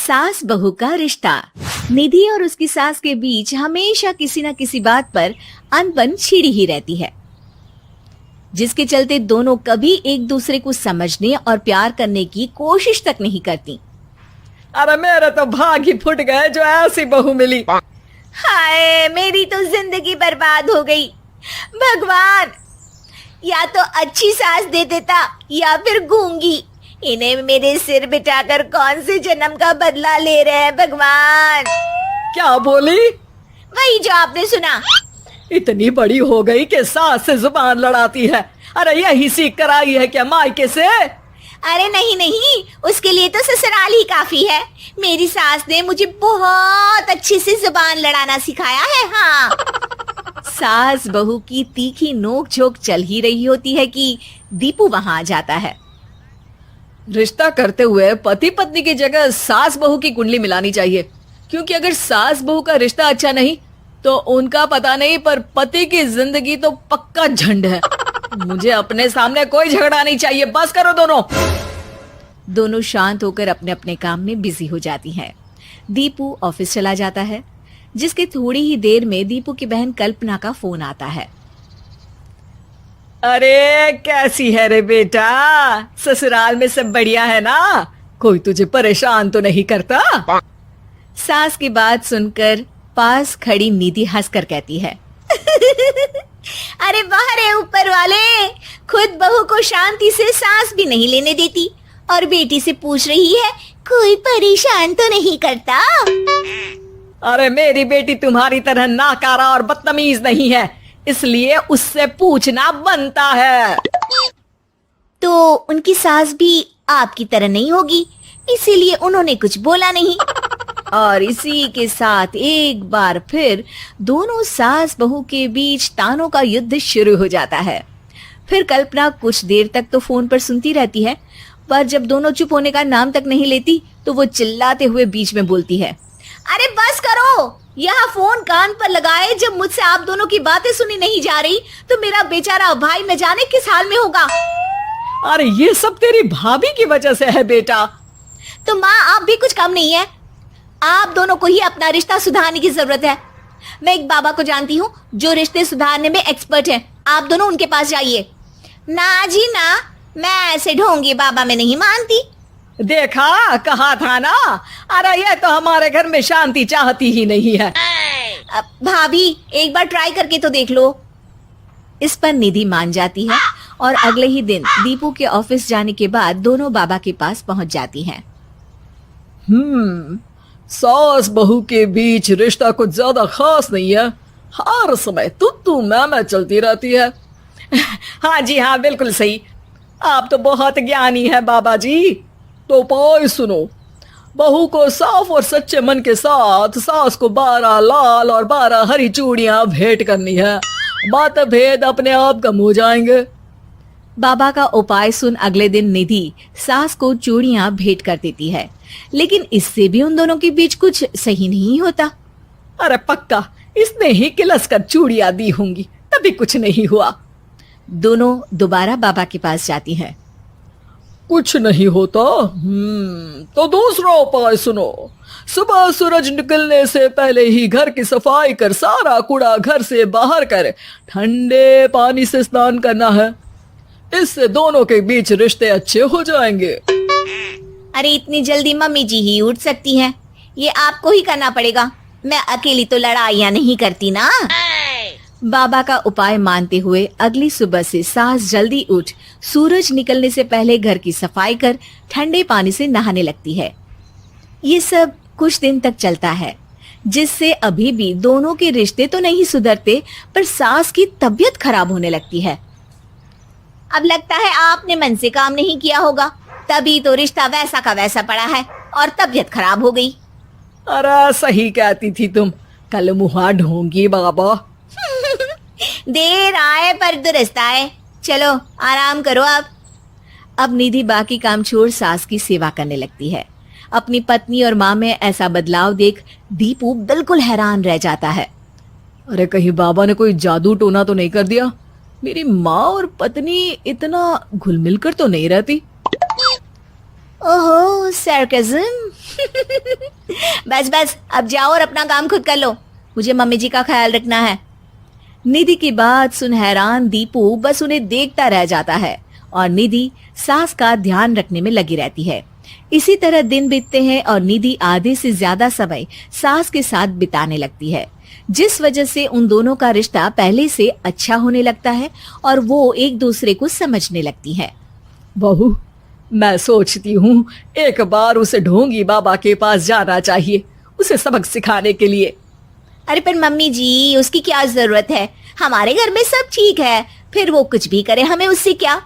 सास बहू का रिश्ता। निधि और उसकी सास के बीच हमेशा किसी न किसी बात पर अनबन छिड़ी ही रहती है, जिसके चलते दोनों कभी एक दूसरे को समझने और प्यार करने की कोशिश तक नहीं करती। अरे मेरे तो भाग ही फुट गए जो ऐसी बहू मिली। हाय, मेरी तो जिंदगी बर्बाद हो गई। भगवान, या तो अच्छी सास दे देता या फिर गूंगी। इन्हें मेरे सिर बिठाकर कौन से जन्म का बदला ले रहे हैं भगवान। क्या बोली? वही जो आपने सुना। इतनी बड़ी हो गई कि सास से जुबान लड़ाती है। अरे यही सीख कर आई है क्या मायके से? अरे नहीं नहीं, उसके लिए तो ससुराल ही काफी है। मेरी सास ने मुझे बहुत अच्छे से जुबान लड़ाना सिखाया है। हाँ। सास बहू की तीखी नोक झोंक चल ही रही होती है कि दीपू वहां आ जाता है। रिश्ता करते हुए पति पत्नी की जगह सास बहू की कुंडली मिलानी चाहिए, क्योंकि अगर सास बहू का रिश्ता अच्छा नहीं तो उनका पता नहीं, पर पति की जिंदगी तो पक्का झंड है। मुझे अपने सामने कोई झगड़ा नहीं चाहिए। बस करो दोनों। दोनों शांत होकर अपने अपने काम में बिजी हो जाती हैं। दीपू ऑफिस चला जाता है, जिसके थोड़ी ही देर में दीपू की बहन कल्पना का फोन आता है। अरे कैसी है रे बेटा? ससुराल में सब बढ़िया है ना? कोई तुझे परेशान तो नहीं करता? सास की बात सुनकर पास खड़ी निधि हंसकर कहती है, अरे वाह रे ऊपर वाले, खुद बहू को शांति से सांस भी नहीं लेने देती और बेटी से पूछ रही है कोई परेशान तो नहीं करता। अरे मेरी बेटी तुम्हारी तरह नाकारा और बदतमीज नहीं है, इसलिए उससे पूछना बनता है। तो उनकी सास भी आपकी तरह नहीं होगी, इसीलिए उन्होंने कुछ बोला नहीं। और इसी के साथ एक बार फिर दोनों सास बहू के बीच तानों का युद्ध शुरू हो जाता है। फिर कल्पना कुछ देर तक तो फोन पर सुनती रहती है, पर जब दोनों चुप होने का नाम तक नहीं लेती तो वो चिल्लाते हुए बीच में बोलती है, अरे बस करो, यह फोन कान पर लगाए जब मुझसे आप दोनों की बातें सुनी नहीं जा रही तो मेरा बेचारा भाई न जाने किस हाल में होगा। अरे ये सब तेरी भाभी की वजह से है बेटा। तो माँ, आप भी कुछ कम नहीं है। आप दोनों को ही अपना रिश्ता सुधारने की जरूरत है। मैं एक बाबा को जानती हूँ जो रिश्ते सुधारने में एक्सपर्ट हैं। आप दोनों उनके पास जाइए। ना जी ना, मैं ऐसे ढोंगी बाबा में नहीं मानती। देखा, कहा था ना। अरे ये तो हमारे घर में शांति चाहती ही नहीं है। भाभी, एक बार ट्राई करके तो देख लो। इस पर निधि मान जाती है और अगले ही दिन दीपू के ऑफिस जाने के बाद दोनों बाबा के पास पहुंच जाती हैं। सास बहू के बीच रिश्ता कुछ ज्यादा खास नहीं है। हर समय तू मैं चलती रहती है। हाँ जी हाँ, बिल्कुल सही। आप तो बहुत ज्ञानी है बाबा जी। तो उपाय सुनो। बहू को साफ और सच्चे मन के साथ सास को 12 लाल और 12 हरी चूड़ियां भेंट करनी है। मतभेद अपने आप कम हो जाएंगे। बाबा का उपाय सुन अगले दिन निधि सास को चूड़ियां भेंट कर देती है, लेकिन इससे भी उन दोनों के बीच कुछ सही नहीं होता। अरे पक्का इसने ही किलस कर चूड़ियां दी होंगी, तभी कुछ नहीं हुआ। दोनों दोबारा बाबा के पास जाती हैं। कुछ नहीं होता। तो दूसरा उपाय सुनो। सुबह सूरज निकलने से पहले ही घर की सफाई कर सारा कूड़ा घर से बाहर कर ठंडे पानी से स्नान करना है। इससे दोनों के बीच रिश्ते अच्छे हो जाएंगे। अरे इतनी जल्दी मम्मी जी ही उठ सकती हैं? ये आपको ही करना पड़ेगा। मैं अकेली तो लड़ाइयाँ नहीं करती ना। बाबा का उपाय मानते हुए अगली सुबह से सास जल्दी उठ सूरज निकलने से पहले घर की सफाई कर ठंडे पानी से नहाने लगती है। ये सब कुछ दिन तक चलता है, जिससे अभी भी दोनों के रिश्ते तो नहीं सुधरते, पर सास की तबीयत खराब होने लगती है। अब लगता है आपने मन से काम नहीं किया होगा, तभी तो रिश्ता वैसा का वैसा पड़ा है और तबीयत खराब हो गई। अरे सही कहती थी तुम। कल मुहा ढोंगी बाबा। देर आए पर दुरुस्त आए। चलो आराम करो अब निधि बाकी काम छोड़ सास की सेवा करने लगती है। अपनी पत्नी और माँ में ऐसा बदलाव देख दीपू बिल्कुल हैरान रह जाता है। अरे कहीं बाबा ने कोई जादू टोना तो नहीं कर दिया? मेरी माँ और पत्नी इतना घुल मिल कर तो नहीं रहती। ओहो सरकज़म। बस बस अब जाओ और अपना काम खुद कर लो, मुझे मम्मी जी का ख्याल रखना है। निधि की बात सुन हैरान दीपू बस उन्हें देखता रह जाता है और निधि सास का ध्यान रखने में लगी रहती है। इसी तरह दिन बीतते हैं और निधि आधे से ज्यादा समय सास के साथ बिताने लगती है, जिस वजह से उन दोनों का रिश्ता पहले से अच्छा होने लगता है और वो एक दूसरे को समझने लगती है। बहू, मैं सोचती हूँ एक बार उसे ढोंगी बाबा के पास जाना चाहिए, उसे सबक सिखाने के लिए। अरे पर मम्मी जी, उसकी क्या जरूरत है, हमारे घर में सब ठीक है, फिर वो कुछ भी करे हमें उससे क्या।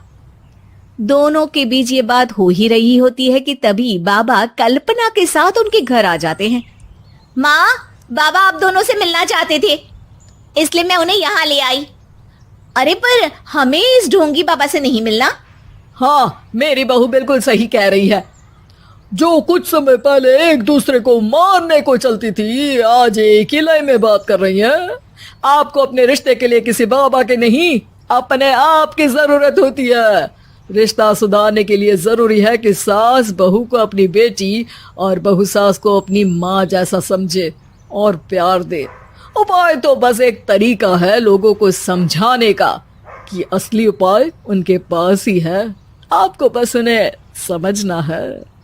दोनों के बीच ये बात हो ही रही होती है कि तभी बाबा कल्पना के साथ उनके घर आ जाते हैं। माँ, बाबा आप दोनों से मिलना चाहते थे, इसलिए मैं उन्हें यहाँ ले आई। अरे पर हमें इस ढोंगी बाबा से नहीं मिलना। हाँ, मेरी बहू बिल्कुल सही कह रही है। जो कुछ समय पहले एक दूसरे को मारने को चलती थी, आज एक ही लय में बात कर रही है। आपको अपने रिश्ते के लिए किसी बाबा के नहीं, अपने आप की जरूरत होती है। रिश्ता सुधारने के लिए जरूरी है कि सास बहू को अपनी बेटी और बहू सास को अपनी माँ जैसा समझे और प्यार दे। उपाय तो बस एक तरीका है लोगों को समझाने का कि असली उपाय उनके पास ही है, आपको बस उन्हें समझना है।